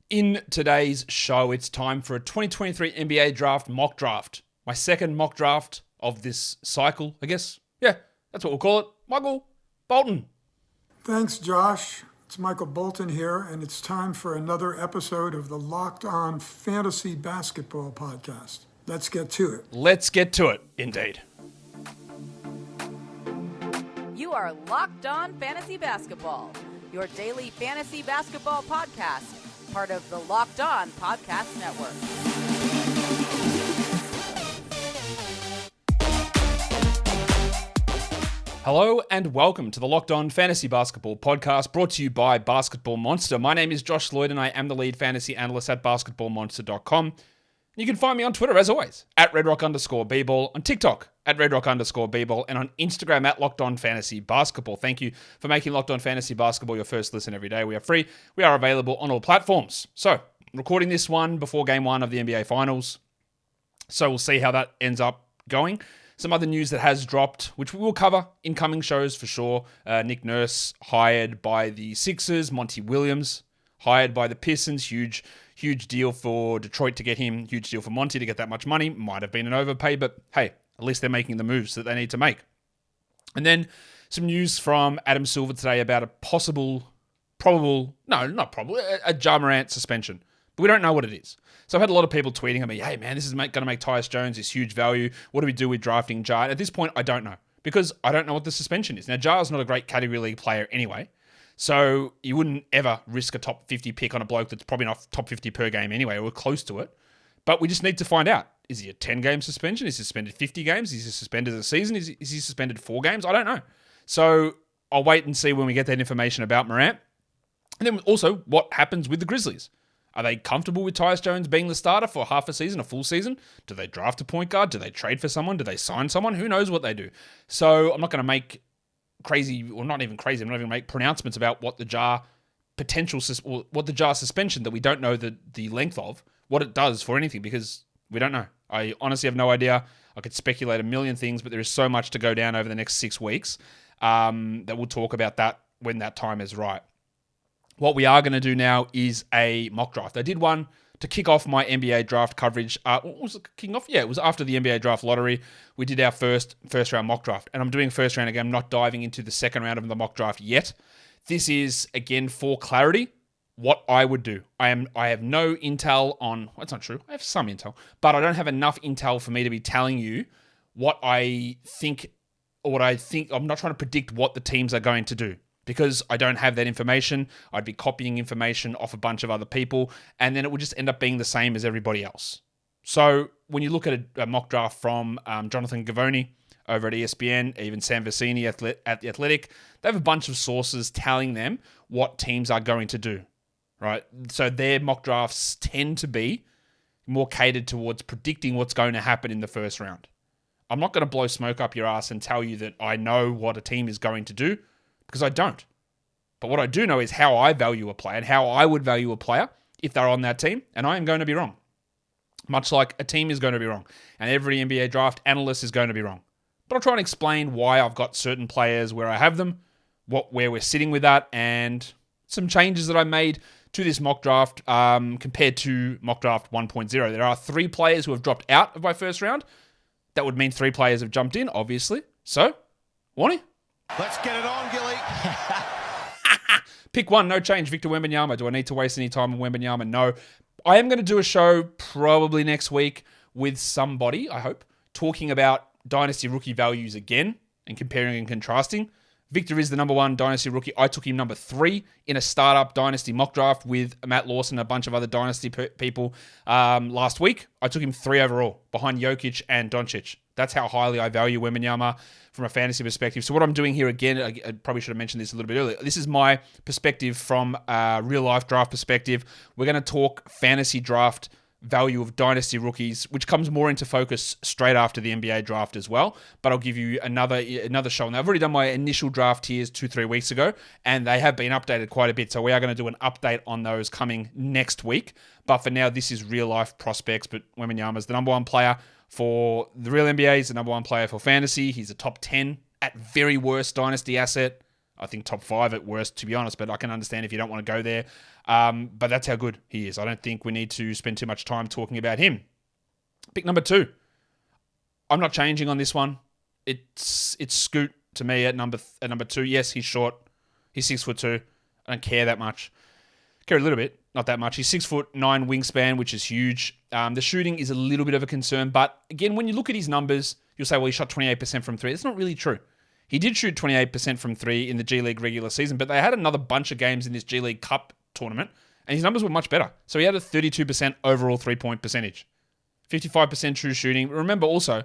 In today's show, it's time for a 2023 NBA draft mock draft. My second mock draft of this cycle, I guess. Yeah, that's what we'll call it. Michael Bolton. Thanks, Josh. It's Michael Bolton here, and it's time for another episode of the Locked On Fantasy Basketball Podcast. Let's get to it. Let's get to it, indeed. You are Locked On Fantasy Basketball, your daily fantasy basketball podcast, part of the Locked On Podcast Network. Hello and welcome to the Locked On Fantasy Basketball Podcast, brought to you by Basketball Monster. My name is Josh Lloyd and I am the lead fantasy analyst at basketballmonster.com. You can find me on Twitter, as always, at redrock_bball, on TikTok, at redrock_bball, and on Instagram, at Locked On Fantasy Basketball. Thank you for making Locked On Fantasy Basketball your first listen every day. We are free. We are available on all platforms. So, I'm recording this one before Game 1 of the NBA Finals. So, we'll see how that ends up going. Some other news that has dropped, which we will cover in coming shows for sure. Nick Nurse hired by the Sixers. Monty Williams hired by the Pistons. Huge deal for Detroit to get him. Huge deal for Monty to get that much money. Might have been an overpay, but hey, at least they're making the moves that they need to make. And then some news from Adam Silver today about a a Ja Morant suspension. But we don't know what it is. So I've had a lot of people tweeting at me, hey man, this is going to make Tyus Jones this huge value. What do we do with drafting Ja? At this point, I don't know. Because I don't know what the suspension is. Now, Ja's not a great category league player anyway. So you wouldn't ever risk a top 50 pick on a bloke that's probably not top 50 per game anyway, or close to it. But we just need to find out. Is he a 10-game suspension? Is he suspended 50 games? Is he suspended a season? Is he suspended 4 games? I don't know. So I'll wait and see when we get that information about Morant. And then also, what happens with the Grizzlies? Are they comfortable with Tyus Jones being the starter for half a season, a full season? Do they draft a point guard? Do they trade for someone? Do they sign someone? Who knows what they do? So I'm not going to make make pronouncements about what the Ja suspension that we don't know the length of, what it does for anything, because we don't know. I honestly have no idea. I could speculate a million things, but there is so much to go down over the next 6 weeks that we'll talk about that when that time is right. What we are going to do now is a mock draft. I did one to kick off my NBA draft coverage. What was it kicking off? Yeah, it was after the NBA draft lottery. We did our first round mock draft, and I'm doing first round again. I'm not diving into the second round of the mock draft yet. This is, again, for clarity, what I would do. I have no intel on, that's not true. I have some intel, but I don't have enough intel for me to be telling you what I think or what I think. I'm not trying to predict what the teams are going to do, because I don't have that information. I'd be copying information off a bunch of other people, and then it would just end up being the same as everybody else. So when you look at a mock draft from Jonathan Gavoni over at ESPN, even Sam Vecini at The Athletic, they have a bunch of sources telling them what teams are going to do, right? So their mock drafts tend to be more catered towards predicting what's going to happen in the first round. I'm not going to blow smoke up your ass and tell you that I know what a team is going to do, because I don't. But what I do know is how I value a player and how I would value a player if they're on that team, and I am going to be wrong. Much like a team is going to be wrong, and every NBA draft analyst is going to be wrong. But I'll try and explain why I've got certain players where I have them, where we're sitting with that, and some changes that I made to this mock draft compared to mock draft 1.0. There are 3 players who have dropped out of my first round. That would mean 3 players have jumped in, obviously. So, Warnie? Let's get it on, Gilly. Pick one, no change. Victor Wembanyama. Do I need to waste any time on Wembanyama? No. I am going to do a show probably next week with somebody, I hope, talking about dynasty rookie values again and comparing and contrasting. Victor is the number 1 dynasty rookie. I took him number 3 in a startup dynasty mock draft with Matt Lawson and a bunch of other dynasty people last week. I took him 3 overall, behind Jokic and Doncic. That's how highly I value Wembanyama from a fantasy perspective. So what I'm doing here again, I probably should have mentioned this a little bit earlier. This is my perspective from a real-life draft perspective. We're going to talk fantasy draft value of dynasty rookies, which comes more into focus straight after the NBA draft as well. But I'll give you another show. Now, I've already done my initial draft tiers 2-3 weeks ago, and they have been updated quite a bit. So we are going to do an update on those coming next week. But for now, this is real-life prospects. But Wembanyama is the number 1 player for the real NBA. He's the number 1 player for fantasy. He's a top 10 at very worst dynasty asset. I think top 5 at worst, to be honest, but I can understand if you don't want to go there. But that's how good he is. I don't think we need to spend too much time talking about him. Pick number 2. I'm not changing on this one. It's Scoot to me at number 2. Yes, he's short. He's 6'2". I don't care that much. Care a little bit, not that much. He's 6'9" wingspan, which is huge. The shooting is a little bit of a concern, but again, when you look at his numbers, you'll say, well, he shot 28% from 3. That's not really true. He did shoot 28% from 3 in the G League regular season, but they had another bunch of games in this G League Cup tournament, and his numbers were much better. So he had a 32% overall three-point percentage, 55% true shooting. Remember also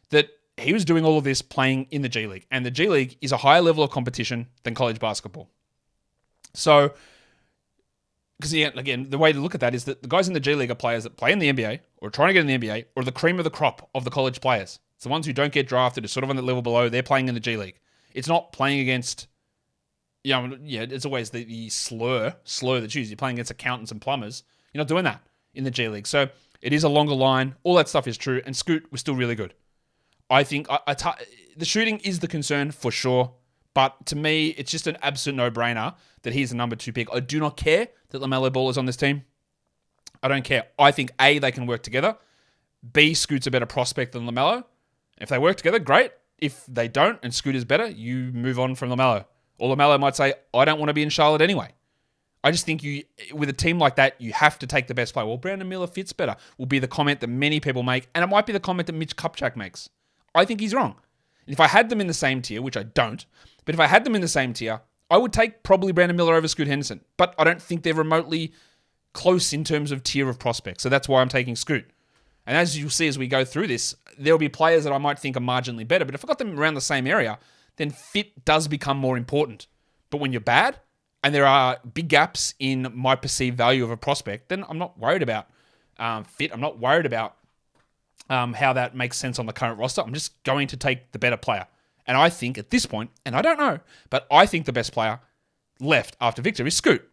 that he was doing all of this playing in the G League, and the G League is a higher level of competition than college basketball. So, because again, the way to look at that is that the guys in the G League are players that play in the NBA, or are trying to get in the NBA, or the cream of the crop of the college players. It's the ones who don't get drafted, are sort of on the level below. They're playing in the G League. It's not playing against, it's always the slur that's used. You're playing against accountants and plumbers. You're not doing that in the G League. So it is a longer line. All that stuff is true. And Scoot was still really good. I think the shooting is the concern for sure. But to me, it's just an absolute no-brainer that he's the number 2 pick. I do not care that LaMelo Ball is on this team. I don't care. I think, A, they can work together. B, Scoot's a better prospect than LaMelo. If they work together, great. If they don't and Scoot is better, you move on from LaMelo. Or LaMelo might say, I don't want to be in Charlotte anyway. I just think with a team like that, you have to take the best player. Well, Brandon Miller fits better, will be the comment that many people make, and it might be the comment that Mitch Kupchak makes. I think he's wrong. And if I had them in the same tier, which I don't, but if I had them in the same tier, I would take probably Brandon Miller over Scoot Henderson. But I don't think they're remotely close in terms of tier of prospects. So that's why I'm taking Scoot. And as you'll see as we go through this, there'll be players that I might think are marginally better. But if I got them around the same area, then fit does become more important. But when you're bad, and there are big gaps in my perceived value of a prospect, then I'm not worried about fit. I'm not worried about how that makes sense on the current roster. I'm just going to take the better player. And I think at this point, and I don't know, but I think the best player left after Victor is Scoot.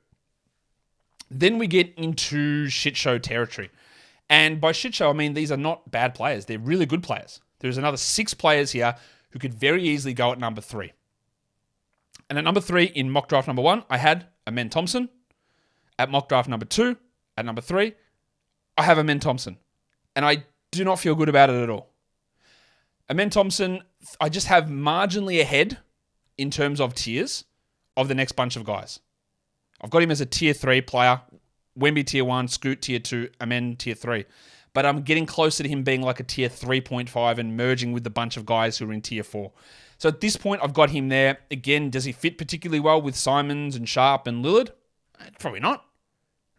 Then we get into shit show territory. And by shit show, I mean these are not bad players. They're really good players. There's another 6 players here who could very easily go at number 3. And at number 3 in mock draft number 1, I had Amen Thompson. At mock draft number 2, at number 3, I have Amen Thompson. And I do not feel good about it at all. Amen Thompson, I just have marginally ahead in terms of tiers of the next bunch of guys. I've got him as a tier 3 player. Wemby tier 1, Scoot tier 2, Amen tier 3. But I'm getting closer to him being like a tier 3.5 and merging with the bunch of guys who are in tier 4. So at this point, I've got him there. Again, does he fit particularly well with Simons and Sharp and Lillard? Probably not.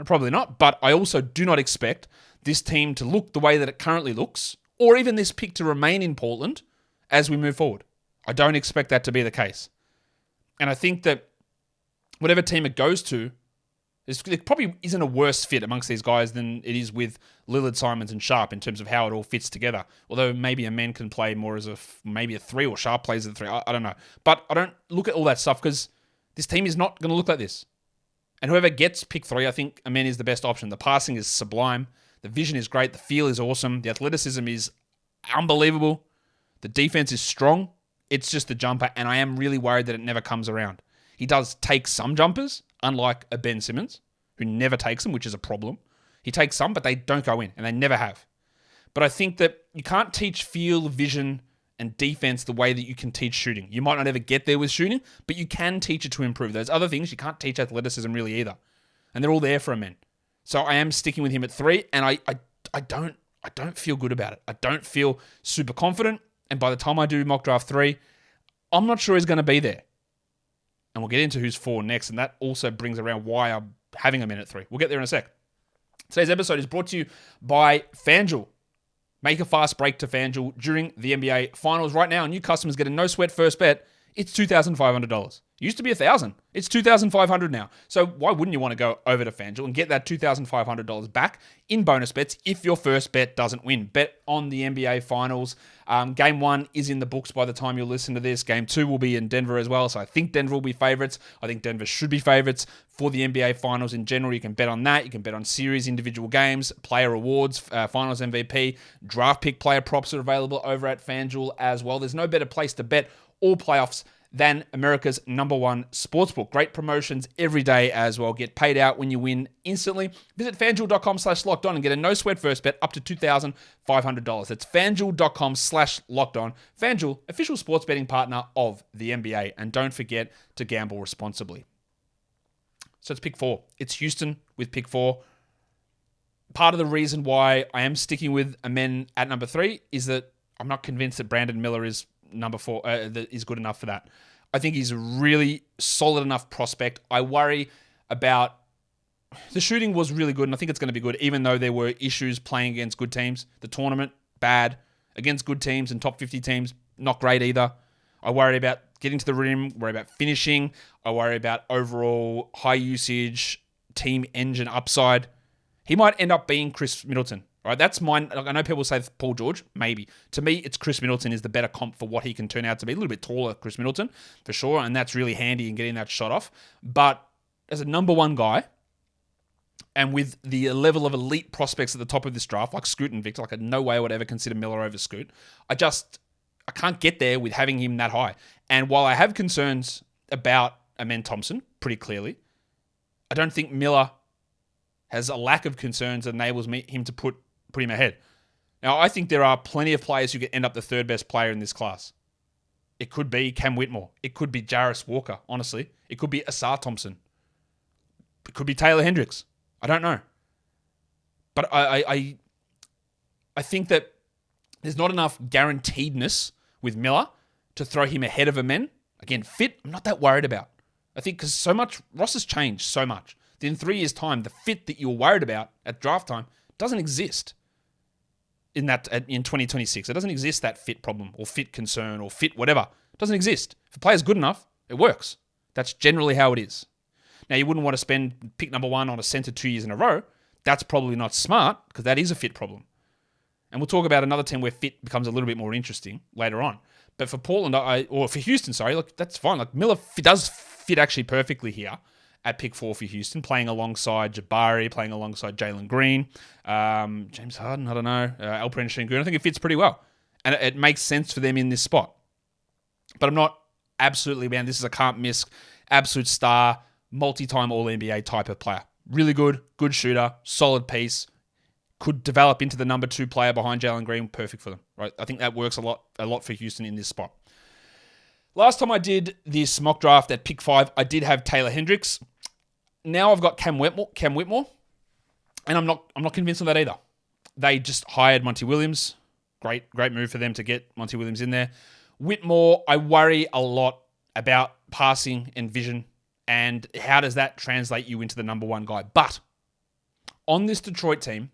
Probably not. But I also do not expect this team to look the way that it currently looks, or even this pick to remain in Portland as we move forward. I don't expect that to be the case. And I think that whatever team it goes to, it probably isn't a worse fit amongst these guys than it is with Lillard, Simons, and Sharp in terms of how it all fits together. Although maybe a man can play more as maybe a 3 or Sharp plays as a 3. I don't know. But I don't look at all that stuff because this team is not going to look like this. And whoever gets pick 3, I think Amen is the best option. The passing is sublime. The vision is great. The feel is awesome. The athleticism is unbelievable. The defense is strong. It's just the jumper, and I am really worried that it never comes around. He does take some jumpers, unlike a Ben Simmons, who never takes them, which is a problem. He takes some, but they don't go in, and they never have. But I think that you can't teach feel, vision, and defense the way that you can teach shooting. You might not ever get there with shooting, but you can teach it to improve. Those other things, you can't teach athleticism really either. And they're all there for Amen. So I am sticking with him at 3, and I don't feel good about it. I don't feel super confident, and by the time I do mock draft 3, I'm not sure he's going to be there. And we'll get into who's 4 next, and that also brings around why I'm having Amen at 3. We'll get there in a sec. Today's episode is brought to you by FanDuel. Make a fast break to FanDuel during the NBA Finals. Right now, new customers get a no-sweat first bet. It's $2,500. Used to be $1,000. It's $2,500 now. So why wouldn't you want to go over to FanDuel and get that $2,500 back in bonus bets if your first bet doesn't win? Bet on the NBA Finals. Game 1 is in the books by the time you'll listen to this. Game 2 will be in Denver as well. So I think Denver will be favorites. I think Denver should be favorites for the NBA Finals in general. You can bet on that. You can bet on series, individual games, player awards, Finals MVP, draft pick player props are available over at FanDuel as well. There's no better place to bet all playoffs than America's #1 sportsbook. Great promotions every day as well. Get paid out when you win instantly. Visit FanDuel.com/lockedon and get a no-sweat first bet up to $2,500. That's FanDuel.com/lockedon. FanDuel, official sports betting partner of the NBA. And don't forget to gamble responsibly. So it's pick 4. It's Houston with pick 4. Part of the reason why I am sticking with Amen at number 3 is that I'm not convinced that Brandon Miller is number 4 is good enough for that. I think he's a really solid enough prospect. I worry about the shooting was really good, and I think it's going to be good, even though there were issues playing against good teams. The tournament, bad. Against good teams and top 50 teams, not great either. I worry about getting to the rim, worry about finishing. I worry about overall high usage, team engine upside. He might end up being Chris Middleton. Right, that's mine. I know people say Paul George, maybe. To me, it's Chris Middleton is the better comp for what he can turn out to be. A little bit taller, Chris Middleton, for sure, and that's really handy in getting that shot off. But as a #1 guy, and with the level of elite prospects at the top of this draft, like Scoot and Victor, like no way I would ever consider Miller over Scoot. I can't get there with having him that high. And while I have concerns about Amen Thompson, pretty clearly, I don't think Miller has a lack of concerns that enables him to put him ahead. Now, I think there are plenty of players who could end up the 3rd best player in this class. It could be Cam Whitmore. It could be Jarris Walker, honestly. It could be Asar Thompson. It could be Taylor Hendricks. I don't know. But I think that there's not enough guaranteedness with Miller to throw him ahead of Amen. Again, fit, I'm not that worried about. I think because Ross has changed so much. In 3 years' time, the fit that you were worried about at draft time doesn't exist in 2026. It doesn't exist, that fit problem or fit concern or fit whatever. It doesn't exist. If a player's good enough, it works. That's generally how it is. Now, you wouldn't want to spend pick #1 on a center 2 years in a row. That's probably not smart because that is a fit problem. And we'll talk about another team where fit becomes a little bit more interesting later on. But for Portland, or for Houston, sorry, look, that's fine. Like Miller does fit actually perfectly here at pick 4 for Houston, playing alongside Jabari, playing alongside Jalen Green, James Harden, I don't know, Alperen Şengün. I think it fits pretty well. And it makes sense for them in this spot. But I'm not absolutely, man, this is a can't miss, absolute star, multi-time All-NBA type of player. Really good shooter, solid piece, could develop into the #2 player behind Jalen Green. Perfect for them, right? I think that works a lot for Houston in this spot. Last time I did this mock draft at pick 5, I did have Taylor Hendricks. Now I've got Cam Whitmore, and I'm not convinced of that either. They just hired Monty Williams. Great move for them to get Monty Williams in there. Whitmore, I worry a lot about passing and vision, and how does that translate you into the #1 guy. But on this Detroit team,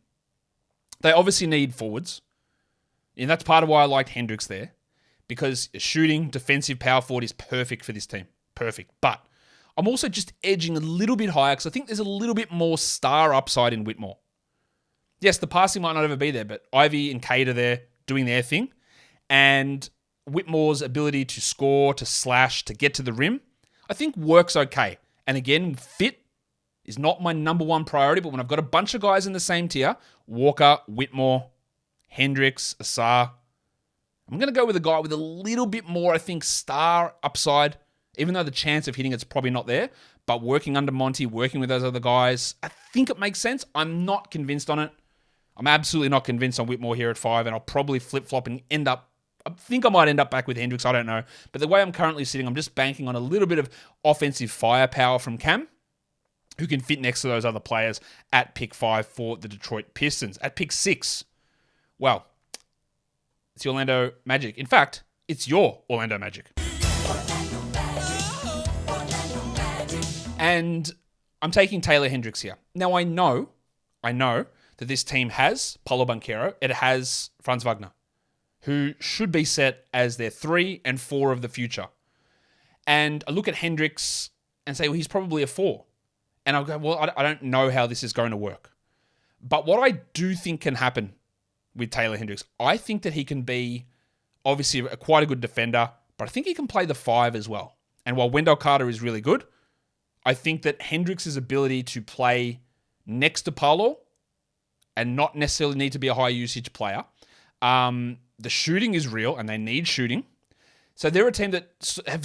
they obviously need forwards, and that's part of why I liked Hendricks there, because shooting, defensive power forward is perfect for this team. Perfect. But I'm also just edging a little bit higher because I think there's a little bit more star upside in Whitmore. Yes, the passing might not ever be there, but Ivy and Cade are there doing their thing. And Whitmore's ability to score, to slash, to get to the rim, I think works okay. And again, fit is not my #1 priority, but when I've got a bunch of guys in the same tier, Walker, Whitmore, Hendricks, Asar, I'm going to go with a guy with a little bit more, I think, star upside, even though the chance of hitting it's probably not there. But working under Monty, working with those other guys, I think it makes sense. I'm not convinced on it. I'm absolutely not convinced on Whitmore here at 5, and I'll probably flip-flop and I think I might end up back with Hendricks, I don't know. But the way I'm currently sitting, I'm just banking on a little bit of offensive firepower from Cam, who can fit next to those other players at pick 5 for the Detroit Pistons. At pick 6, well, it's the Orlando Magic. In fact, it's your Orlando Magic. And I'm taking Taylor Hendricks here. Now, I know that this team has Paolo Banchero. It has Franz Wagner, who should be set as their 3 and 4 of the future. And I look at Hendricks and say, well, he's probably a 4. And I'll go, well, I don't know how this is going to work. But what I do think can happen with Taylor Hendricks, I think that he can be obviously quite a good defender, but I think he can play the 5 as well. And while Wendell Carter is really good, I think that Hendricks' ability to play next to Paolo and not necessarily need to be a high usage player. The shooting is real and they need shooting. So they're a team that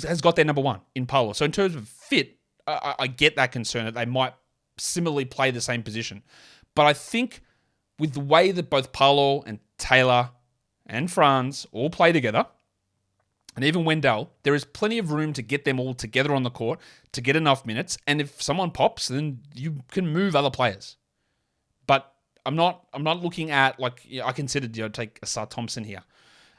has got their number one in Paolo. So in terms of fit, I get that concern that they might similarly play the same position. But I think with the way that both Paolo and Taylor and Franz all play together, and even Wendell, there is plenty of room to get them all together on the court to get enough minutes. And if someone pops, then you can move other players. But I'm not looking at, like, I considered, take Asar Thompson here.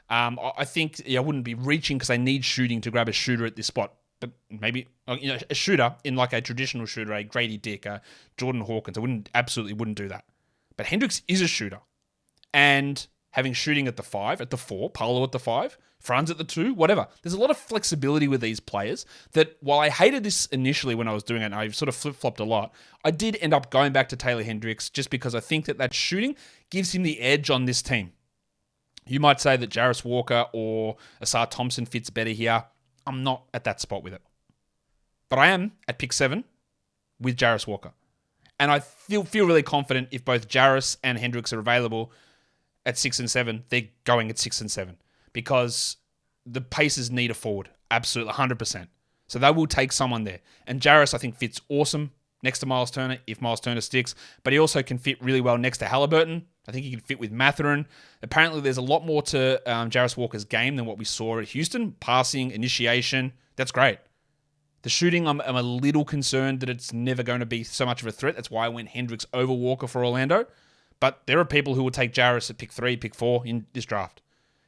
I think I wouldn't be reaching because I need shooting to grab a shooter at this spot. But maybe a shooter in like a traditional shooter, a Grady Dick, a Jordan Hawkins, I absolutely wouldn't do that. But Hendricks is a shooter. And having shooting at the 5, at the 4, Paolo at the 5, Franz at the 2, whatever. There's a lot of flexibility with these players that while I hated this initially when I was doing it, and I sort of flip-flopped a lot, I did end up going back to Taylor Hendricks just because I think that shooting gives him the edge on this team. You might say that Jarris Walker or Asar Thompson fits better here. I'm not at that spot with it. But I am at pick 7 with Jarris Walker. And I feel really confident if both Jarris and Hendricks are available at 6 and 7, they're going at 6 and 7. Because the Pacers need a forward. Absolutely, 100%. So they will take someone there. And Jarris, I think, fits awesome next to Miles Turner if Miles Turner sticks. But he also can fit really well next to Halliburton. I think he can fit with Mathurin. Apparently, there's a lot more to Jarris Walker's game than what we saw at Houston. Passing, initiation, that's great. The shooting, I'm a little concerned that it's never going to be so much of a threat. That's why I went Hendricks over Walker for Orlando. But there are people who will take Jarris at pick 3, pick 4 in this draft.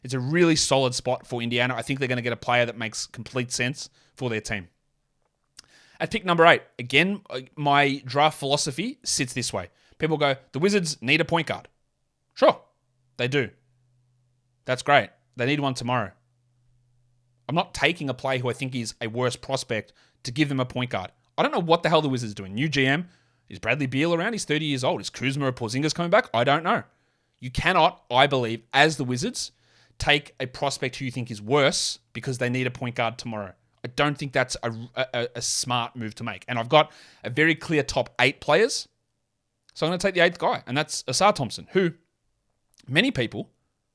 It's a really solid spot for Indiana. I think they're going to get a player that makes complete sense for their team. At pick number 8, again, my draft philosophy sits this way. People go, the Wizards need a point guard. Sure, they do. That's great. They need one tomorrow. I'm not taking a player who I think is a worse prospect to give them a point guard. I don't know what the hell the Wizards are doing. New GM, is Bradley Beal around? He's 30 years old. Is Kuzma or Porzingis coming back? I don't know. You cannot, I believe, as the Wizards, take a prospect who you think is worse because they need a point guard tomorrow. I don't think that's a smart move to make. And I've got a very clear top 8 players. So I'm going to take the 8th guy, and that's Asar Thompson, who many people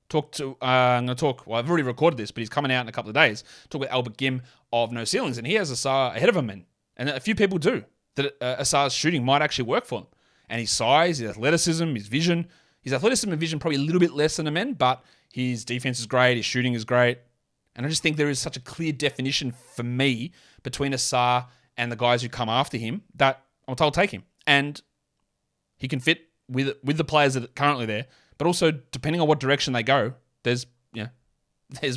talk to. I'm going to talk, well, I've already recorded this, but he's coming out in a couple of days. Talk with Albert Gim of No Ceilings, and he has Asar ahead of him. And a few people do. That Asar's shooting might actually work for him. And his size, his athleticism, his vision. His athleticism and vision probably a little bit less than the men, but his defense is great, his shooting is great. And I just think there is such a clear definition for me between Asar and the guys who come after him that I'm told take him. And he can fit with the players that are currently there, but also depending on what direction they go, there's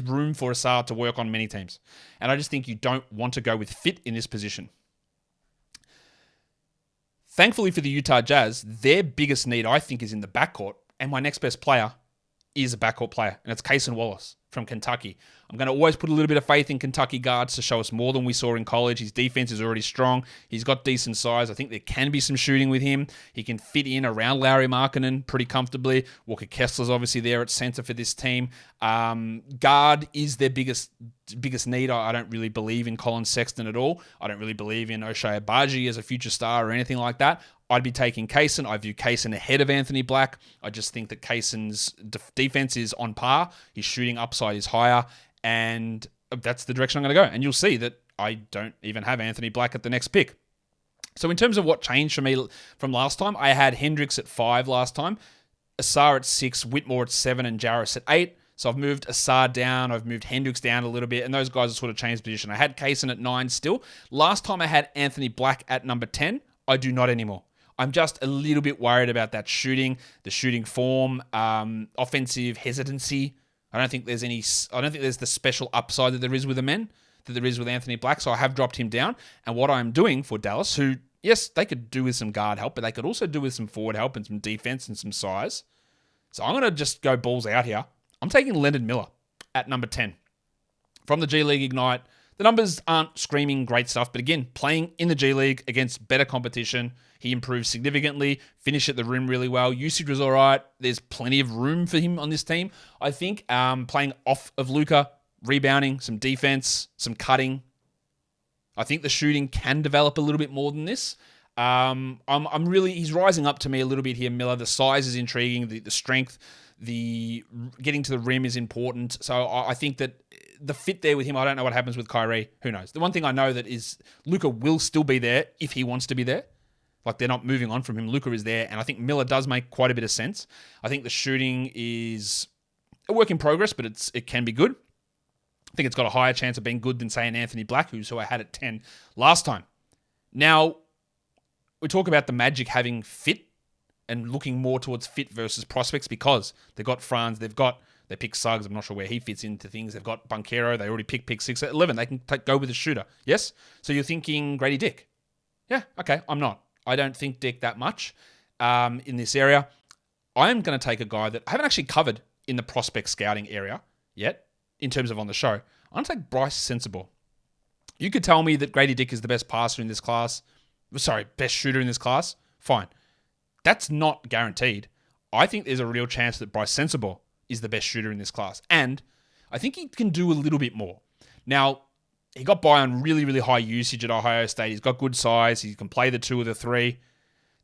room for Asar to work on many teams. And I just think you don't want to go with fit in this position. Thankfully for the Utah Jazz, their biggest need, I think, is in the backcourt. And my next best player is a backcourt player, and it's Cason Wallace from Kentucky. I'm going to always put a little bit of faith in Kentucky guards to show us more than we saw in college. His defense is already strong. He's got decent size. I think there can be some shooting with him. He can fit in around Lauri Markkanen pretty comfortably. Walker Kessler's obviously there at center for this team. Guard is their biggest need. I don't really believe in Colin Sexton at all. I don't really believe in Ochai Agbaji as a future star or anything like that. I'd be taking Cason. I view Cason ahead of Anthony Black. I just think that Cason's defense is on par. His shooting upside is higher, and that's the direction I'm going to go. And you'll see that I don't even have Anthony Black at the next pick. So in terms of what changed for me from last time, I had Hendricks at 5 last time, Asar at 6, Whitmore at 7, and Jarris at 8. So I've moved Asar down, I've moved Hendricks down a little bit, and those guys have sort of changed position. I had Cason at 9 still. Last time I had Anthony Black at number 10. I do not anymore. I'm just a little bit worried about that shooting, the shooting form, offensive hesitancy. I don't think there's the special upside that there is with the men, that there is with Anthony Black. So I have dropped him down. And what I'm doing for Dallas, who, yes, they could do with some guard help, but they could also do with some forward help and some defense and some size. So I'm going to just go balls out here. I'm taking Leonard Miller at number 10 from the G League Ignite. The numbers aren't screaming great stuff, but again, playing in the G League against better competition, he improved significantly, finished at the rim really well. Usage was all right. There's plenty of room for him on this team. I think playing off of Luka, rebounding, some defense, some cutting. I think the shooting can develop a little bit more than this. He's rising up to me a little bit here, Miller. The size is intriguing, the strength, the getting to the rim is important. So I think that the fit there with him, I don't know what happens with Kyrie. Who knows? The one thing I know that is Luka will still be there if he wants to be there. Like, they're not moving on from him. Luka is there, and I think Miller does make quite a bit of sense. I think the shooting is a work in progress, but it can be good. I think it's got a higher chance of being good than, say, an Anthony Black, who I had at 10 last time. Now, we talk about the Magic having fit and looking more towards fit versus prospects because they've got Franz, they pick Suggs, I'm not sure where he fits into things. They've got Banchero, they already pick 6 at 11. They can go with a shooter. Yes? So you're thinking Grady Dick. Yeah, okay, I'm not. I don't think Dick that much in this area. I'm going to take a guy that I haven't actually covered in the prospect scouting area yet, in terms of on the show. I'm going to take Bryce Sensabaugh. You could tell me that Grady Dick is the best passer in this class. Sorry, best shooter in this class. Fine. That's not guaranteed. I think there's a real chance that Bryce Sensabaugh is the best shooter in this class. And I think he can do a little bit more. Now, he got by on really, really high usage at Ohio State. He's got good size. He can play the 2 or the 3.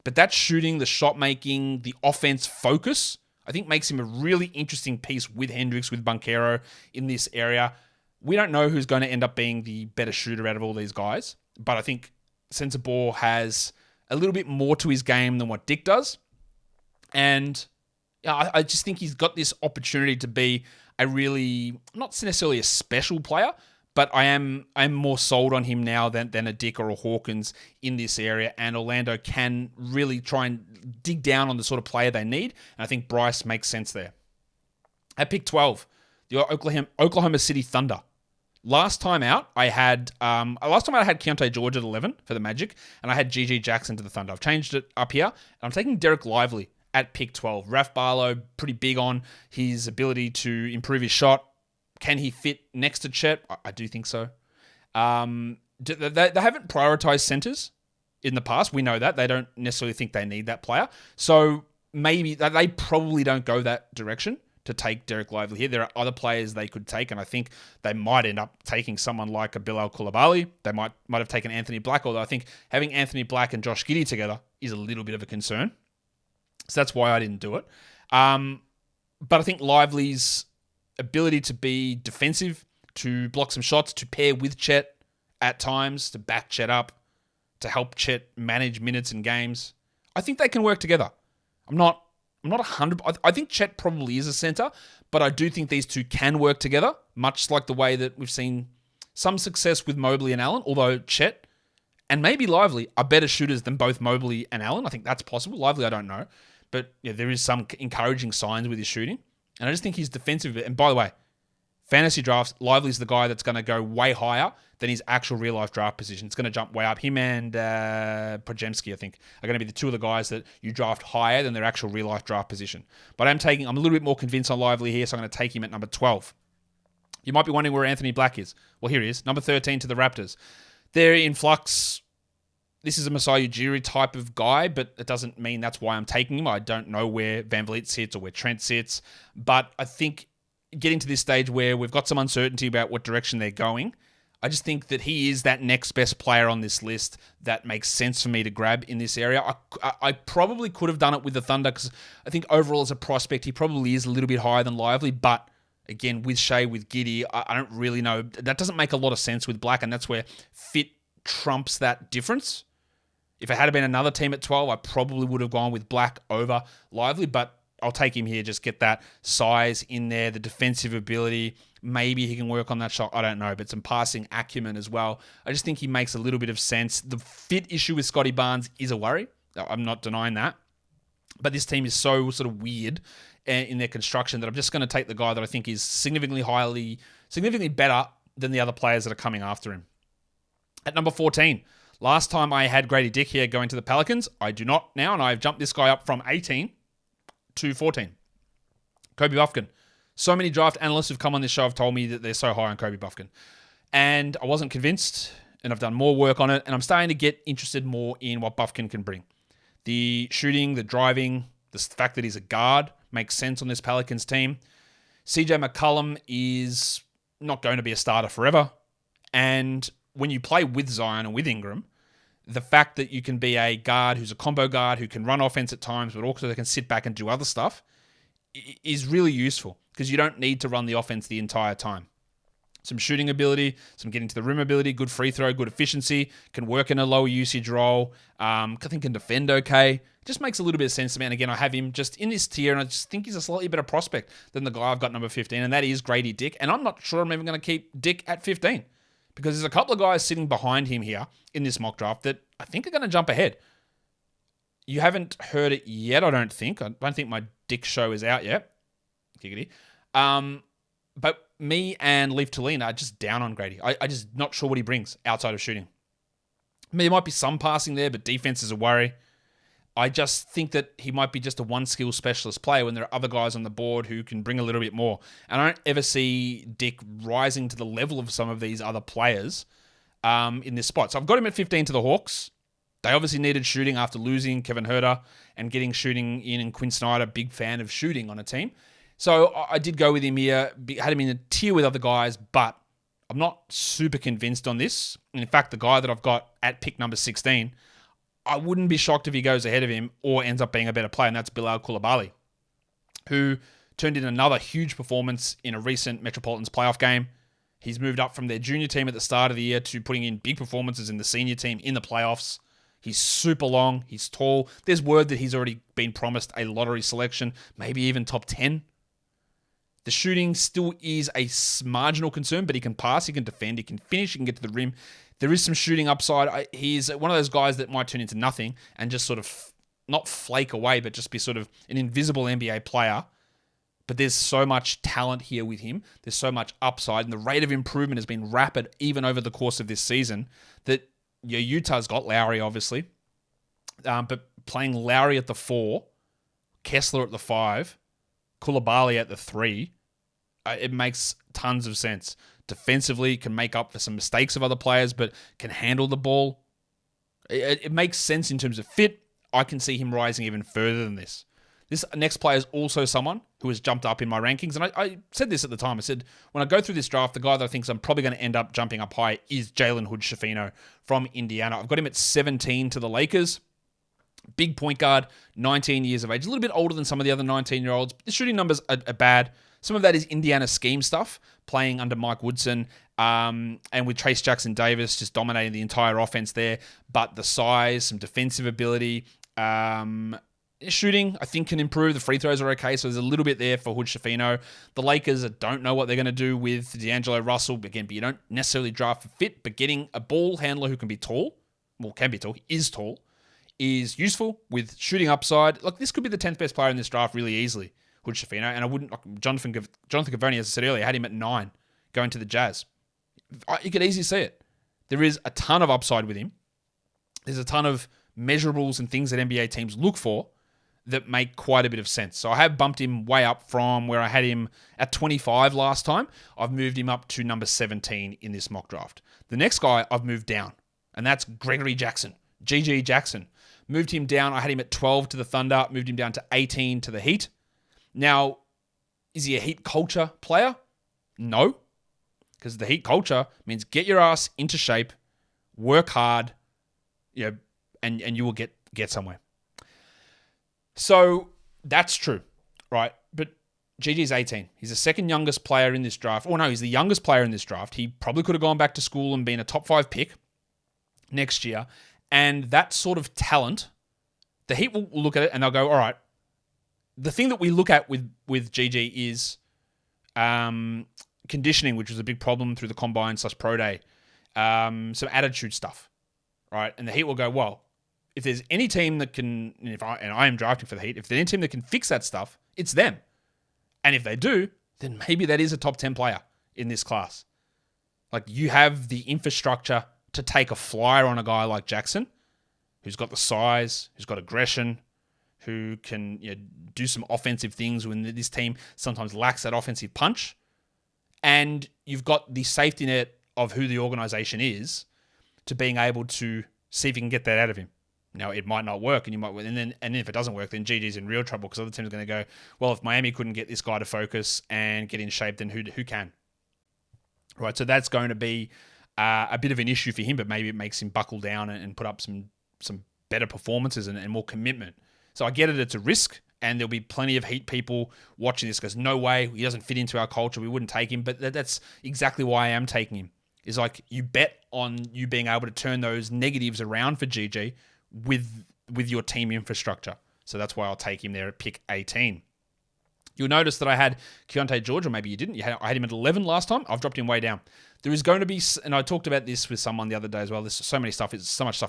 But that shooting, the shot making, the offense focus, I think makes him a really interesting piece with Hendricks, with Banchero in this area. We don't know who's going to end up being the better shooter out of all these guys. But I think Sensabaugh has a little bit more to his game than what Dick does. And I just think he's got this opportunity to be a really, not necessarily a special player, but I'm more sold on him now than a Dick or a Hawkins in this area. And Orlando can really try and dig down on the sort of player they need. And I think Bryce makes sense there. At pick 12, the Oklahoma City Thunder. Last time I had Keontae George at 11 for the Magic, and I had GG Jackson to the Thunder. I've changed it up here, and I'm taking Derek Lively at pick 12. Raf Barlow, pretty big on his ability to improve his shot. Can he fit next to Chet? I do think so. They haven't prioritized centers in the past. We know that. They don't necessarily think they need that player. So maybe they probably don't go that direction to take Derek Lively here. There are other players they could take, and I think they might end up taking someone like a Bilal Coulibaly. They might have taken Anthony Black, although I think having Anthony Black and Josh Giddey together is a little bit of a concern. So that's why I didn't do it. But I think Lively's ability to be defensive, to block some shots, to pair with Chet at times, to back Chet up, to help Chet manage minutes and games, I think they can work together. I'm not 100. I think Chet probably is a center, but I do think these two can work together, much like the way that we've seen some success with Mobley and Allen, although Chet and maybe Lively are better shooters than both Mobley and Allen. I think that's possible. Lively, I don't know. But yeah, there is some encouraging signs with his shooting. And I just think he's defensive. And by the way, fantasy drafts, Lively's the guy that's going to go way higher than his actual real-life draft position. It's going to jump way up. Him and Podziemski, I think, are going to be the two of the guys that you draft higher than their actual real-life draft position. But I'm a little bit more convinced on Lively here, so I'm going to take him at number 12. You might be wondering where Anthony Black is. Well, here he is, number 13 to the Raptors. They're in flux. This is a Masai Ujiri type of guy, but it doesn't mean that's why I'm taking him. I don't know where Van Vliet sits or where Trent sits, but I think getting to this stage where we've got some uncertainty about what direction they're going, I just think that he is that next best player on this list that makes sense for me to grab in this area. I probably could have done it with the Thunder because I think overall as a prospect, he probably is a little bit higher than Lively, but again, with Shea, with Giddey, I don't really know. That doesn't make a lot of sense with Black, and that's where fit trumps that difference. If it had been another team at 12, I probably would have gone with Black over Lively, but I'll take him here, just get that size in there, the defensive ability. Maybe he can work on that shot. I don't know, but some passing acumen as well. I just think he makes a little bit of sense. The fit issue with Scotty Barnes is a worry. I'm not denying that. But this team is so sort of weird in their construction that I'm just going to take the guy that I think is significantly better than the other players that are coming after him. At number 14, last time I had Grady Dick here going to the Pelicans. I do not now, and I've jumped this guy up from 18 to 14. Kobe Bufkin. So many draft analysts who've come on this show have told me that they're so high on Kobe Bufkin. And I wasn't convinced, and I've done more work on it, and I'm starting to get interested more in what Bufkin can bring. The shooting, the driving, the fact that he's a guard makes sense on this Pelicans team. CJ McCollum is not going to be a starter forever. And when you play with Zion and with Ingram, the fact that you can be a guard who's a combo guard who can run offense at times, but also can sit back and do other stuff is really useful because you don't need to run the offense the entire time. some shooting ability, some getting to the rim ability, good free throw, good efficiency, can work in a lower usage role, I think can defend okay. Just makes a little bit of sense to me. And again, I have him just in this tier, and I just think he's a slightly better prospect than the guy I've got number 15, and that is Grady Dick. And I'm not sure I'm even going to keep Dick at 15 because there's a couple of guys sitting behind him here in this mock draft that I think are going to jump ahead. You haven't heard it yet, I don't think. I don't think my Dick show is out yet. Giggity. But me and Leaf Tulane are just down on Grady. I just not sure what he brings outside of shooting. I mean, there might be some passing there, but defense is a worry. I just think that he might be just a one-skill specialist player when there are other guys on the board who can bring a little bit more. And I don't ever see Dick rising to the level of some of these other players in this spot. So I've got him at 15 to the Hawks. They obviously needed shooting after losing Kevin Huerter and getting shooting in, and Quinn Snyder, big fan of shooting on a team. So I did go with him here, had him in a tier with other guys, but I'm not super convinced on this. And in fact, the guy that I've got at pick number 16, I wouldn't be shocked if he goes ahead of him or ends up being a better player, and that's Bilal Coulibaly, who turned in another huge performance in a recent Metropolitans playoff game. He's moved up from their junior team at the start of the year to putting in big performances in the senior team in the playoffs. He's super long. He's tall. There's word that he's already been promised a lottery selection, maybe even top 10. The shooting still is a marginal concern, but he can pass, he can defend, he can finish, he can get to the rim. There is some shooting upside. He's one of those guys that might turn into nothing and just sort of not flake away, but just be sort of an invisible NBA player. But there's so much talent here with him. There's so much upside, and the rate of improvement has been rapid even over the course of this season that Utah's got Lowry, obviously. But playing Lowry at the 4, Kessler at the 5, Coulibaly at the 3, it makes tons of sense. Defensively, can make up for some mistakes of other players, but can handle the ball. It makes sense in terms of fit. I can see him rising even further than this. This next player is also someone who has jumped up in my rankings. And I said this at the time. I said, when I go through this draft, the guy that I think I'm probably going to end up jumping up high is Jalen Hood-Schifino from Indiana. I've got him at 17 to the Lakers. Big point guard, 19 years of age. A little bit older than some of the other 19-year-olds. The shooting numbers are bad. Some of that is Indiana scheme stuff, playing under Mike Woodson, and with Trace Jackson Davis just dominating the entire offense there. But the size, some defensive ability, shooting, I think, can improve. The free throws are okay, so there's a little bit there for Hood-Schifino. The Lakers don't know what they're going to do with D'Angelo Russell. Again, but you don't necessarily draft for fit, but getting a ball handler who can be tall, he is tall, is useful with shooting upside. Look, this could be the 10th best player in this draft really easily, Hood-Schifino, and I wouldn't, Jonathan Cavoni, as I said earlier, had him at 9, going to the Jazz. You could easily see it. There is a ton of upside with him. There's a ton of measurables and things that NBA teams look for that make quite a bit of sense. So I have bumped him way up from where I had him at 25 last time. I've moved him up to number 17 in this mock draft. The next guy I've moved down, and that's Gregory Jackson, GG Jackson. Moved him down. I had him at 12 to the Thunder, moved him down to 18 to the Heat. Now, is he a Heat culture player? No, because the Heat culture means get your ass into shape, work hard, and you will get somewhere. So that's true, right? But GG's 18. He's the second youngest player in this draft. Oh no, he's the youngest player in this draft. He probably could have gone back to school and been a top 5 pick next year. And that sort of talent, the Heat will look at it and they'll go, all right, the thing that we look at with GG is conditioning, which was a big problem through the combine / pro day, some attitude stuff, right? And the Heat will go, well, if there's any team that can, and I am drafting for the Heat, if there's any team that can fix that stuff, it's them. And if they do, then maybe that is a top 10 player in this class. Like, you have the infrastructure to take a flyer on a guy like Jackson, who's got the size, who's got aggression, who can do some offensive things when this team sometimes lacks that offensive punch. And you've got the safety net of who the organization is to being able to see if you can get that out of him. Now, it might not work, and if it doesn't work, then GG's in real trouble, because other teams are going to go, well, if Miami couldn't get this guy to focus and get in shape, then who can? Right, so that's going to be a bit of an issue for him, but maybe it makes him buckle down and put up some better performances and more commitment. So I get it, it's a risk, And there'll be plenty of Heat people watching this because no way, he doesn't fit into our culture. We wouldn't take him. But that's exactly why I am taking him. Is like you bet on you being able to turn those negatives around for GG with your team infrastructure. So that's why I'll take him there at pick 18. You'll notice that I had Keontae George, or maybe you didn't. I had him at 11 last time. I've dropped him way down. There is going to be, and I talked about this with someone the other day as well. There's so much stuff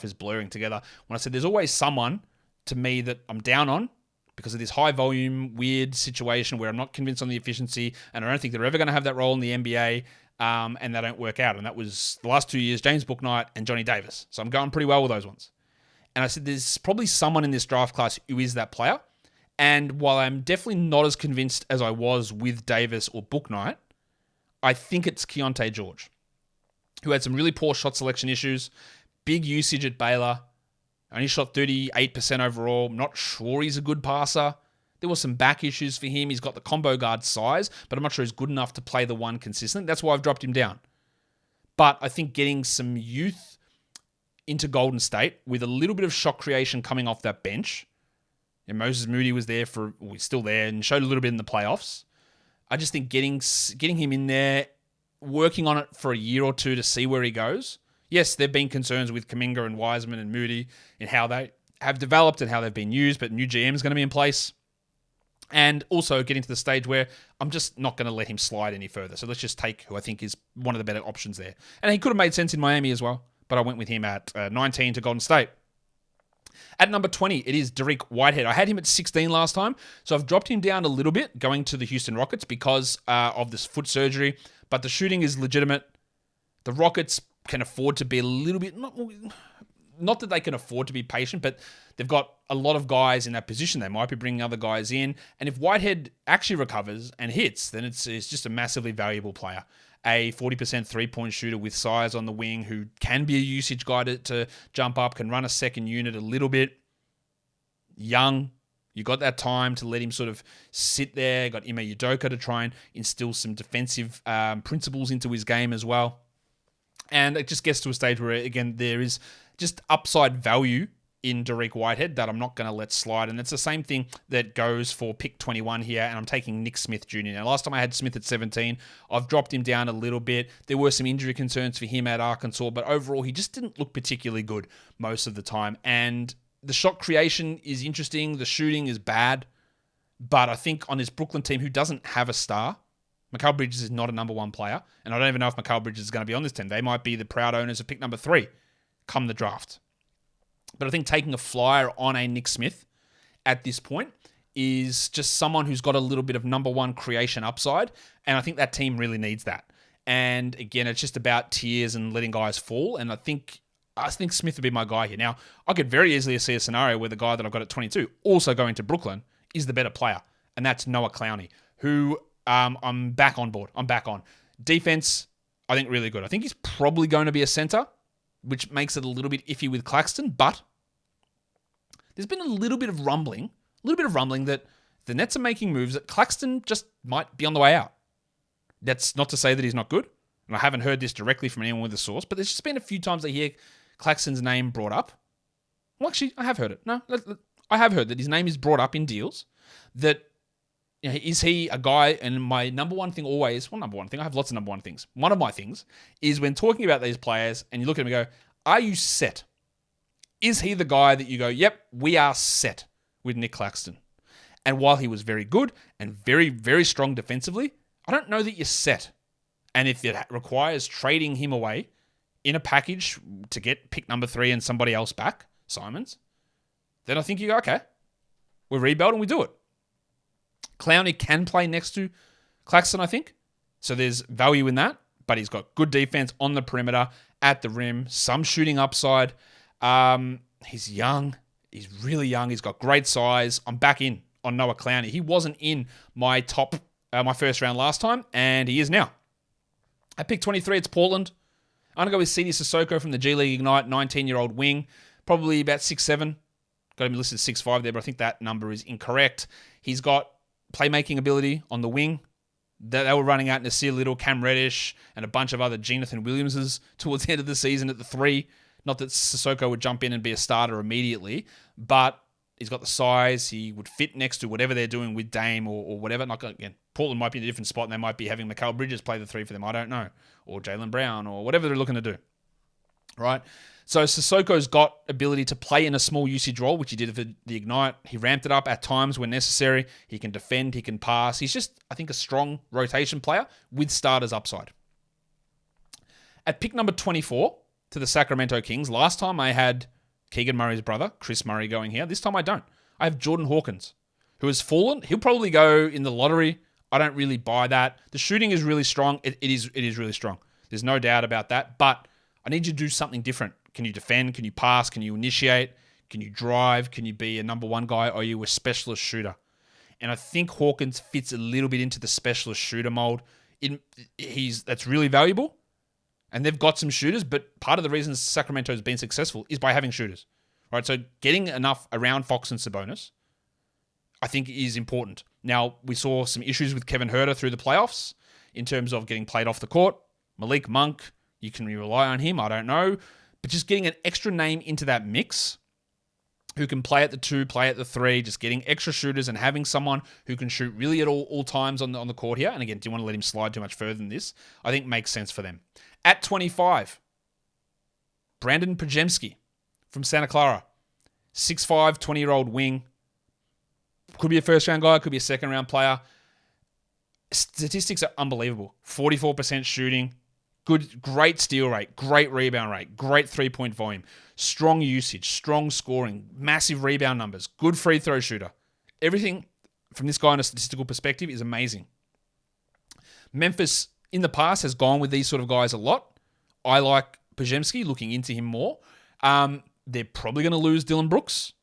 is blurring together. When I said there's always someone to me that I'm down on because of this high volume, weird situation where I'm not convinced on the efficiency, and I don't think they're ever going to have that role in the NBA, and they don't work out. And that was the last 2 years, James Bouknight and Johnny Davis. So I'm going pretty well with those ones. And I said there's probably someone in this draft class who is that player. And while I'm definitely not as convinced as I was with Davis or Bouknight, I think it's Keontae George, who had some really poor shot selection issues, big usage at Baylor, only shot 38% overall. I'm not sure he's a good passer. There were some back issues for him. He's got the combo guard size, but I'm not sure he's good enough to play the one consistently. That's why I've dropped him down. But I think getting some youth into Golden State with a little bit of shot creation coming off that bench, and Moses Moody was there he's still there and showed a little bit in the playoffs. I just think getting him in there, working on it for a year or two to see where he goes. Yes, there have been concerns with Kuminga and Wiseman and Moody and how they have developed and how they've been used, but new GM is going to be in place. And also getting to the stage where I'm just not going to let him slide any further. So let's just take who I think is one of the better options there. And he could have made sense in Miami as well, but I went with him at 19 to Golden State. At number 20, it is Dariq Whitehead. I had him at 16 last time, so I've dropped him down a little bit going to the Houston Rockets because of this foot surgery, but the shooting is legitimate. The Rockets can afford to be a little bit, not that they can afford to be patient, but they've got a lot of guys in that position. They might be bringing other guys in, and if Whitehead actually recovers and hits, then it's just a massively valuable player. A 40% three-point shooter with size on the wing who can be a usage guy to jump up, can run a second unit a little bit. Young. You got that time to let him sort of sit there. Got Ime Udoka to try and instill some defensive principles into his game as well. And it just gets to a stage where, again, there is just upside value in Dariq Whitehead that I'm not going to let slide. And it's the same thing that goes for pick 21 here, and I'm taking Nick Smith Jr. Now, last time I had Smith at 17, I've dropped him down a little bit. There were some injury concerns for him at Arkansas, but overall, he just didn't look particularly good most of the time. And the shot creation is interesting. The shooting is bad. But I think on this Brooklyn team who doesn't have a star, Mikal Bridges is not a number one player, and I don't even know if Mikal Bridges is going to be on this team. They might be the proud owners of pick number 3 come the draft. But I think taking a flyer on a Nick Smith at this point is just someone who's got a little bit of number one creation upside, and I think that team really needs that. And again, it's just about tiers and letting guys fall, and I think Smith would be my guy here. Now, I could very easily see a scenario where the guy that I've got at 22, also going to Brooklyn, is the better player, and that's Noah Clowney, who I'm back on board. I'm back on. Defense, I think really good. I think he's probably going to be a center, which makes it a little bit iffy with Claxton, but there's been a little bit of rumbling that the Nets are making moves that Claxton just might be on the way out. That's not to say that he's not good, and I haven't heard this directly from anyone with a source, but there's just been a few times I hear Claxton's name brought up. Well, actually, I have heard it. No, I have heard that his name is brought up in deals. That, you know, is he a guy? And my number one thing always, well, number one thing, I have lots of number one things. One of my things is when talking about these players and you look at them and go, are you set? Is he the guy that you go, yep, we are set with Nick Claxton? And while he was very good and very, very strong defensively, I don't know that you're set. And if it requires trading him away in a package to get pick number 3 and somebody else back, Simons, then I think you go, okay, we rebuild and we do it. Clowney can play next to Claxton, I think. So there's value in that. But he's got good defense on the perimeter, at the rim, some shooting upside. He's young. He's really young. He's got great size. I'm back in on Noah Clowney. He wasn't in my my first round last time, and he is now. At pick 23, it's Portland. I'm going to go with Sidi Sissoko from the G League Ignite, 19-year-old wing. Probably about 6'7". Got him listed 6'5" there, but I think that number is incorrect. He's got playmaking ability on the wing. They were running out Nasir Little, Cam Reddish, and a bunch of other Jonathan Williamses towards the end of the season at the 3. Not that Sissoko would jump in and be a starter immediately, but He's got the size. He would fit next to whatever they're doing with Dame or whatever. Not again, Portland might be in a different spot and they might be having Mikal Bridges play the 3 for them. I don't know. Or Jaylen Brown or whatever they're looking to do. Right? So Sissoko's got ability to play in a small usage role, which he did for the Ignite. He ramped it up at times when necessary. He can defend. He can pass. He's just, I think, a strong rotation player with starters upside. At pick number 24 to the Sacramento Kings, last time I had Keegan Murray's brother, Chris Murray, going here. This time I don't. I have Jordan Hawkins, who has fallen. He'll probably go in the lottery. I don't really buy that. The shooting is really strong. It is really strong. There's no doubt about that. But I need you to do something different. Can you defend? Can you pass? Can you initiate? Can you drive? Can you be a number one guy? Or are you a specialist shooter? And I think Hawkins fits a little bit into the specialist shooter mold. That's really valuable. And they've got some shooters, but part of the reason Sacramento has been successful is by having shooters. Right? So getting enough around Fox and Sabonis, I think, is important. Now, we saw some issues with Kevin Huerter through the playoffs in terms of getting played off the court. Malik Monk, you can rely on him, I don't know. But just getting an extra name into that mix who can play at the 2, play at the 3, just getting extra shooters and having someone who can shoot really at all times on the court here. And again, do you want to let him slide too much further than this? I think makes sense for them. At 25, Brandon Pajemski from Santa Clara. 6'5", 20-year-old wing. Could be a first-round guy, could be a second-round player. Statistics are unbelievable. 44% shooting. Great steal rate, great rebound rate, great three-point volume, strong usage, strong scoring, massive rebound numbers, good free throw shooter. Everything from this guy on a statistical perspective is amazing. Memphis in the past has gone with these sort of guys a lot. I like Pajemski, looking into him more. They're probably going to lose Dylan Brooks,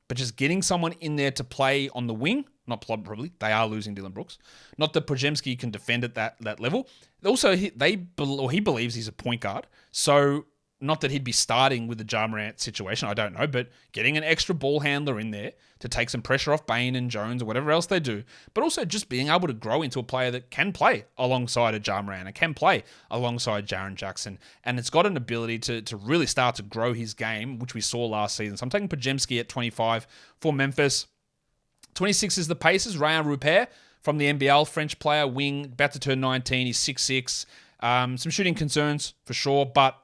but just getting someone in there to play on the wing, not probably, they are losing Dylan Brooks. Not that Pajemski can defend at that level. Also, he believes he's a point guard, so not that he'd be starting with the Ja Morant situation, I don't know, but getting an extra ball handler in there to take some pressure off Bane and Jones or whatever else they do, but also just being able to grow into a player that can play alongside a Ja Morant and can play alongside Jaren Jackson, and it's got an ability to really start to grow his game, which we saw last season. So I'm taking Pajemski at 25 for Memphis. 26 is the Pacers, Rayan Rupert from the NBL, French player, wing, about to turn 19, he's 6'6". Some shooting concerns for sure, but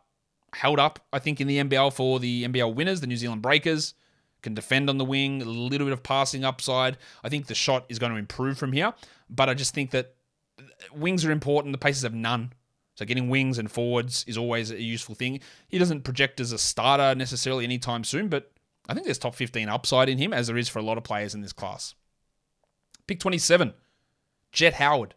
held up, I think, in the NBL for the NBL winners, the New Zealand Breakers. Can defend on the wing, a little bit of passing upside. I think the shot is going to improve from here, but I just think that wings are important. The Pacers have none. So getting wings and forwards is always a useful thing. He doesn't project as a starter necessarily anytime soon, but I think there's top 15 upside in him, as there is for a lot of players in this class. Pick 27, Jet Howard.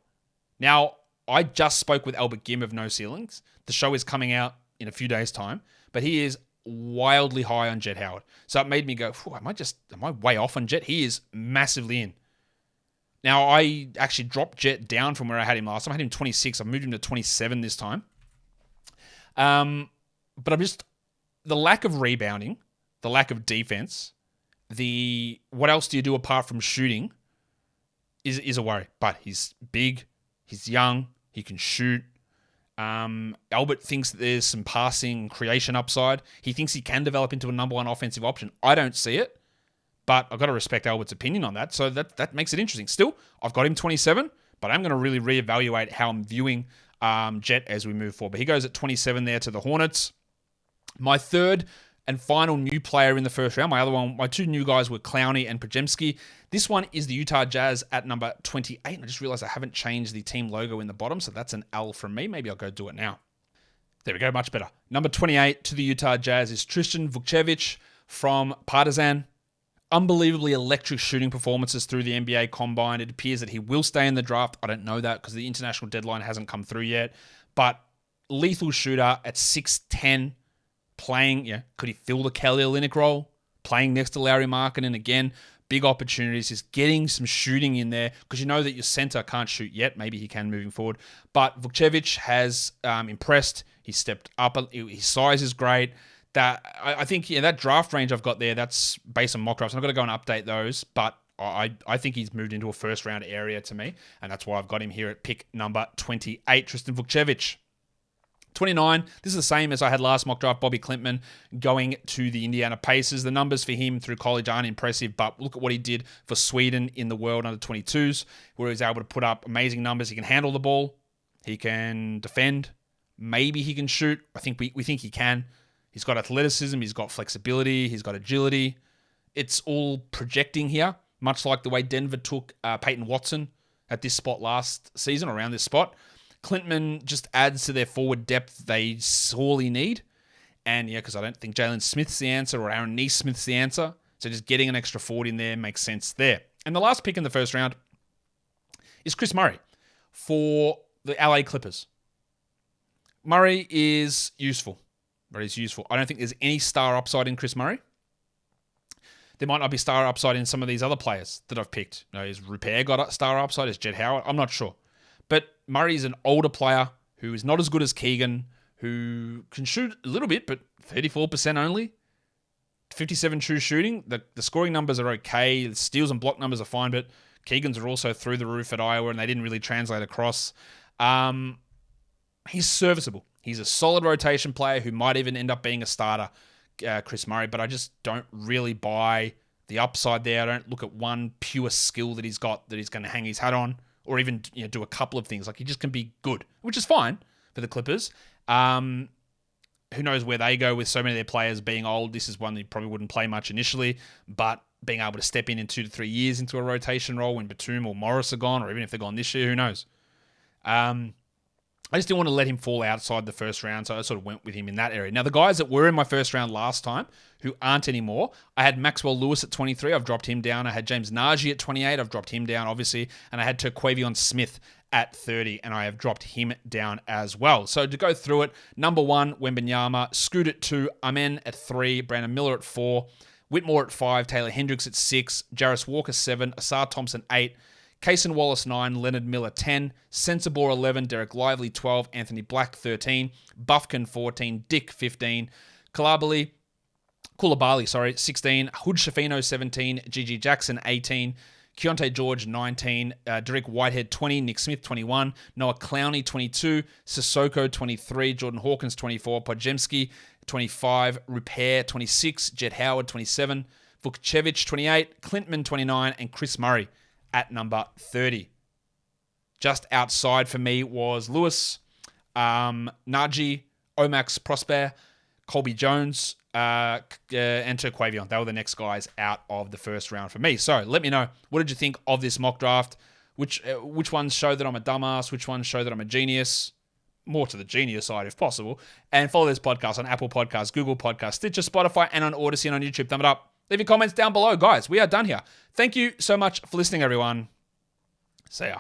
Now, I just spoke with Albert Gim of No Ceilings. The show is coming out in a few days' time, but he is wildly high on Jet Howard. So it made me go, am I way off on Jet? He is massively in. Now, I actually dropped Jet down from where I had him last time. I had him 26. I've moved him to 27 this time. But the lack of rebounding, the lack of defense, what else do you do apart from shooting is a worry. But he's big, he's young, he can shoot. Albert thinks that there's some passing creation upside. He thinks he can develop into a number one offensive option. I don't see it, but I've got to respect Albert's opinion on that. So that makes it interesting. Still, I've got him 27, but I'm going to really reevaluate how I'm viewing Jet as we move forward. But he goes at 27 there to the Hornets. My third and final new player in the first round. My two new guys were Clowney and Pajemski. This one is the Utah Jazz at number 28. And I just realized I haven't changed the team logo in the bottom, so that's an L from me. Maybe I'll go do it now. There we go, much better. Number 28 to the Utah Jazz is Tristan Vukcevic from Partizan. Unbelievably electric shooting performances through the NBA Combine. It appears that he will stay in the draft. I don't know that because the international deadline hasn't come through yet. But lethal shooter at 6'10", playing, could he fill the Kelly Olynyk role? Playing next to Lauri Markkanen again. Big opportunities, just getting some shooting in there because you know that your center can't shoot yet. Maybe he can moving forward. But Vukcevic has impressed. He stepped up. His size is great. I think that draft range I've got there, that's based on mock drafts. I'm not going to go and update those, but I think he's moved into a first round area to me, and that's why I've got him here at pick number 28, Tristan Vukcevic. 29, this is the same as I had last mock draft, Bobby Klintman going to the Indiana Pacers. The numbers for him through college aren't impressive, but look at what he did for Sweden in the World Under 22s, where he was able to put up amazing numbers. He can handle the ball. He can defend. Maybe he can shoot. I think we think he can. He's got athleticism. He's got flexibility. He's got agility. It's all projecting here, much like the way Denver took Peyton Watson at this spot last season, around this spot. Klintman just adds to their forward depth they sorely need. And yeah, because I don't think Jalen Smith's the answer or Aaron Nesmith's the answer. So just getting an extra forward in there makes sense there. And the last pick in the first round is Chris Murray for the LA Clippers. Murray is useful. Murray's useful. I don't think there's any star upside in Chris Murray. There might not be star upside in some of these other players that I've picked. Is Rupert got a star upside? Is Jett Howard? I'm not sure. But Murray's an older player who is not as good as Keegan, who can shoot a little bit, but 34% only. 57 true shooting. The scoring numbers are okay. The steals and block numbers are fine, but Keegan's are also through the roof at Iowa, and they didn't really translate across. He's serviceable. He's a solid rotation player who might even end up being a starter, Chris Murray, but I just don't really buy the upside there. I don't look at one pure skill that he's got that he's going to hang his hat on, or even do a couple of things. Like, he just can be good, which is fine for the Clippers. Who knows where they go with so many of their players being old. This is one that probably wouldn't play much initially, but being able to step in 2 to 3 years into a rotation role when Batum or Morris are gone, or even if they're gone this year, who knows? I just didn't want to let him fall outside the first round, so I sort of went with him in that area. Now, the guys that were in my first round last time, who aren't anymore, I had Maxwell Lewis at 23. I've dropped him down. I had James Nagy at 28. I've dropped him down, obviously. And I had Terquavion Smith at 30, and I have dropped him down as well. So to go through it, number 1, Wembanyama. Scoot at 2. Amen at 3. Brandon Miller at 4. Whitmore at 5. Taylor Hendricks at 6. Jarris Walker 7. Asar Thompson 8. Kaysen Wallace 9, Leonard Miller 10, Sensabaugh 11, Derek Lively 12, Anthony Black 13, Bufkin 14, Dick 15, Koulibaly 16, Hood Shafino 17, Gigi Jackson 18, Keontae George 19, Derek Whitehead 20, Nick Smith 21, Noah Clowney 22, Sissoko 23, Jordan Hawkins 24, Podziemski 25, Rupert 26, Jett Howard 27, Vukcevic 28, Klintman 29, and Chris Murray at number 30. Just outside for me was Lewis, Najee, Omax Prosper, Colby Jones, and Terquavion. They were the next guys out of the first round for me. So let me know, what did you think of this mock draft? Which ones show that I'm a dumbass? Which ones show that I'm a genius? More to the genius side if possible. And follow this podcast on Apple Podcasts, Google Podcasts, Stitcher, Spotify, and on Odyssey and on YouTube. Thumb it up. Leave your comments down below. Guys, we are done here. Thank you so much for listening, everyone. See ya.